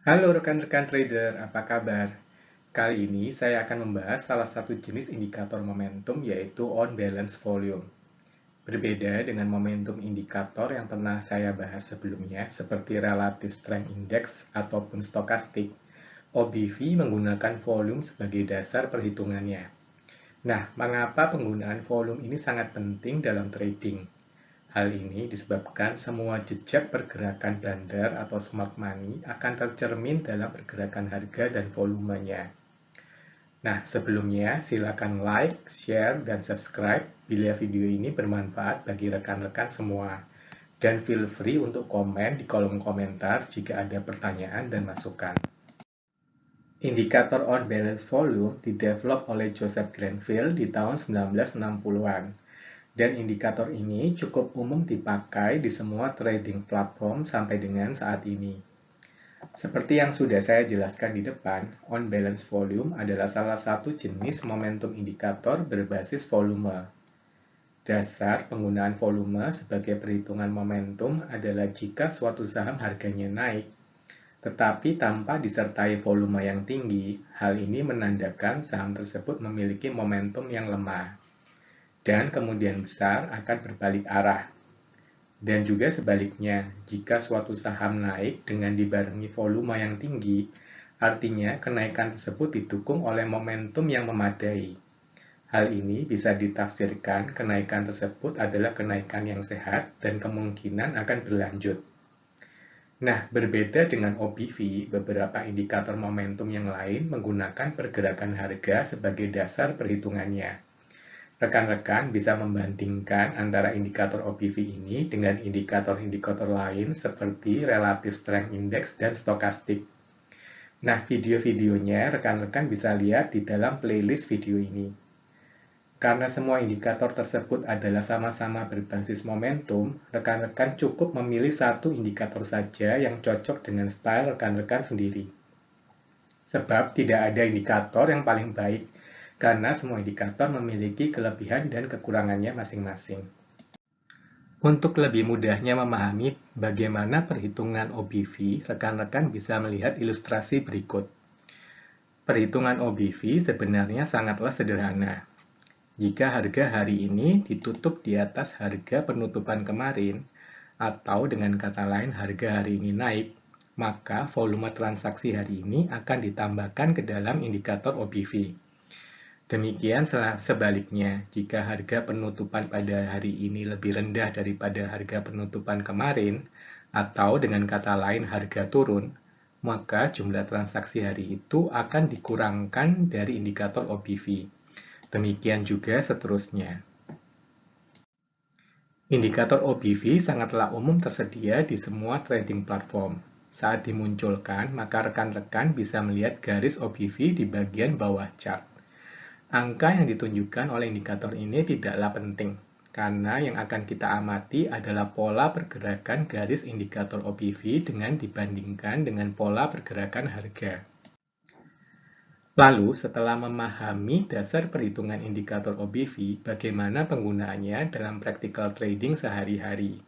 Halo rekan-rekan trader, apa kabar? Kali ini saya akan membahas salah satu jenis indikator momentum yaitu on balance volume. Berbeda dengan momentum indikator yang pernah saya bahas sebelumnya seperti relative strength index ataupun stokastik, OBV menggunakan volume sebagai dasar perhitungannya. Nah, mengapa penggunaan volume ini sangat penting dalam trading? Hal ini disebabkan semua jejak pergerakan bandar atau smart money akan tercermin dalam pergerakan harga dan volumenya. Nah, sebelumnya silakan like, share, dan subscribe bila video ini bermanfaat bagi rekan-rekan semua. Dan feel free untuk komen di kolom komentar jika ada pertanyaan dan masukan. Indikator on balance volume didevelop oleh Joseph Grenfell di tahun 1960-an. Dan indikator ini cukup umum dipakai di semua trading platform sampai dengan saat ini. Seperti yang sudah saya jelaskan di depan, on balance volume adalah salah satu jenis momentum indikator berbasis volume. Dasar penggunaan volume sebagai perhitungan momentum adalah jika suatu saham harganya naik, tetapi tanpa disertai volume yang tinggi, hal ini menandakan saham tersebut memiliki momentum yang lemah dan kemudian besar akan berbalik arah. Dan juga sebaliknya, jika suatu saham naik dengan dibarengi volume yang tinggi, artinya kenaikan tersebut didukung oleh momentum yang memadai. Hal ini bisa ditafsirkan kenaikan tersebut adalah kenaikan yang sehat dan kemungkinan akan berlanjut. Nah, berbeda dengan OBV, beberapa indikator momentum yang lain menggunakan pergerakan harga sebagai dasar perhitungannya. Rekan-rekan bisa membandingkan antara indikator OBV ini dengan indikator-indikator lain seperti Relative Strength Index dan stokastik. Nah, video-videonya rekan-rekan bisa lihat di dalam playlist video ini. Karena semua indikator tersebut adalah sama-sama berbasis momentum, rekan-rekan cukup memilih satu indikator saja yang cocok dengan style rekan-rekan sendiri. Sebab tidak ada indikator yang paling baik, karena semua indikator memiliki kelebihan dan kekurangannya masing-masing. Untuk lebih mudahnya memahami bagaimana perhitungan OBV, rekan-rekan bisa melihat ilustrasi berikut. Perhitungan OBV sebenarnya sangatlah sederhana. Jika harga hari ini ditutup di atas harga penutupan kemarin, atau dengan kata lain harga hari ini naik, maka volume transaksi hari ini akan ditambahkan ke dalam indikator OBV. Demikian sebaliknya, jika harga penutupan pada hari ini lebih rendah daripada harga penutupan kemarin, atau dengan kata lain harga turun, maka jumlah transaksi hari itu akan dikurangkan dari indikator OBV. Demikian juga seterusnya. Indikator OBV sangatlah umum tersedia di semua trading platform. Saat dimunculkan, maka rekan-rekan bisa melihat garis OBV di bagian bawah chart. Angka yang ditunjukkan oleh indikator ini tidaklah penting, karena yang akan kita amati adalah pola pergerakan garis indikator OBV dengan dibandingkan dengan pola pergerakan harga. Lalu, setelah memahami dasar perhitungan indikator OBV, bagaimana penggunaannya dalam practical trading sehari-hari?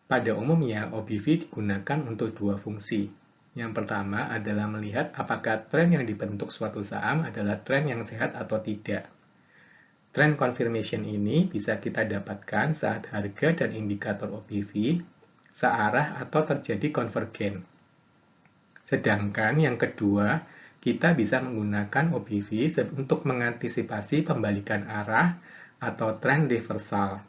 Pada umumnya, OBV digunakan untuk dua fungsi. Yang pertama adalah melihat apakah tren yang dibentuk suatu saham adalah tren yang sehat atau tidak. Trend confirmation ini bisa kita dapatkan saat harga dan indikator OBV searah atau terjadi konvergen. Sedangkan yang kedua, kita bisa menggunakan OBV untuk mengantisipasi pembalikan arah atau trend reversal.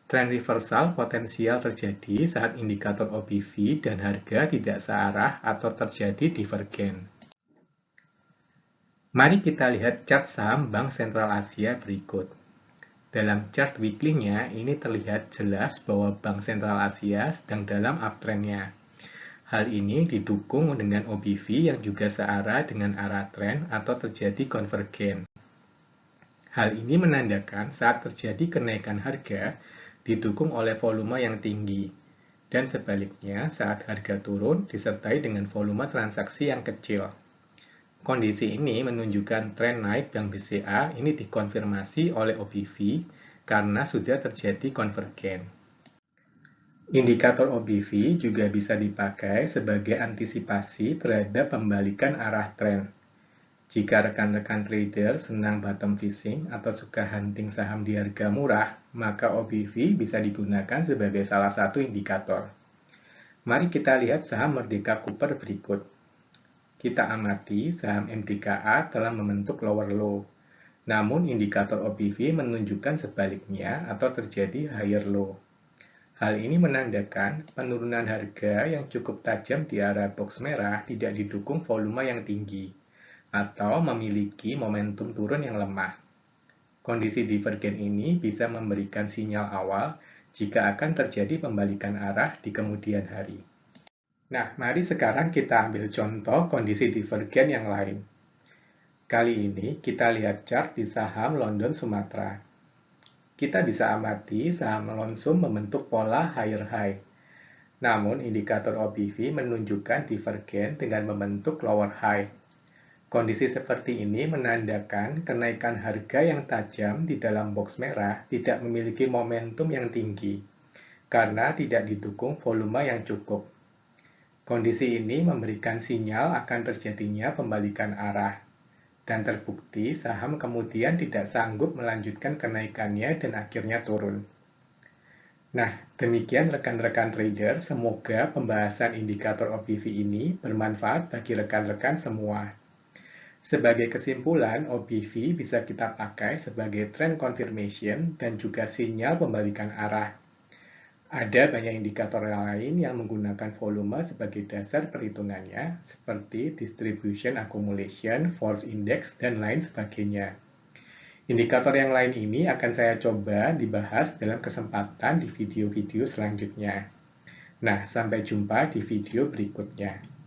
Trend reversal potensial terjadi saat indikator OBV dan harga tidak searah atau terjadi divergen. Mari kita lihat chart saham Bank Sentral Asia berikut. Dalam chart weekly-nya, ini terlihat jelas bahwa Bank Sentral Asia sedang dalam uptrend-nya. Hal ini didukung dengan OBV yang juga searah dengan arah tren atau terjadi konvergen. Hal ini menandakan saat terjadi kenaikan harga didukung oleh volume yang tinggi, dan sebaliknya saat harga turun disertai dengan volume transaksi yang kecil. Kondisi ini menunjukkan tren naik Bank BCA ini dikonfirmasi oleh OBV karena sudah terjadi konvergen. Indikator OBV juga bisa dipakai sebagai antisipasi terhadap pembalikan arah tren. Jika rekan-rekan trader senang bottom fishing atau suka hunting saham di harga murah, maka OBV bisa digunakan sebagai salah satu indikator. Mari kita lihat saham Merdeka Cooper berikut. Kita amati saham MTKA telah membentuk lower low. Namun indikator OBV menunjukkan sebaliknya atau terjadi higher low. Hal ini menandakan penurunan harga yang cukup tajam di area box merah tidak didukung volume yang tinggi atau memiliki momentum turun yang lemah. Kondisi divergen ini bisa memberikan sinyal awal jika akan terjadi pembalikan arah di kemudian hari. Nah, mari sekarang kita ambil contoh kondisi divergen yang lain. Kali ini kita lihat chart di saham London Sumatera. Kita bisa amati saham Lonsum membentuk pola higher high. Namun indikator OBV menunjukkan divergen dengan membentuk lower high. Kondisi seperti ini menandakan kenaikan harga yang tajam di dalam box merah tidak memiliki momentum yang tinggi, karena tidak didukung volume yang cukup. Kondisi ini memberikan sinyal akan terjadinya pembalikan arah, dan terbukti saham kemudian tidak sanggup melanjutkan kenaikannya dan akhirnya turun. Nah, demikian rekan-rekan trader, semoga pembahasan indikator OBV ini bermanfaat bagi rekan-rekan semua. Sebagai kesimpulan, OBV bisa kita pakai sebagai trend confirmation dan juga sinyal pembalikan arah. Ada banyak indikator lain yang menggunakan volume sebagai dasar perhitungannya, seperti distribution accumulation, force index, dan lain sebagainya. Indikator yang lain ini akan saya coba dibahas dalam kesempatan di video-video selanjutnya. Nah, sampai jumpa di video berikutnya.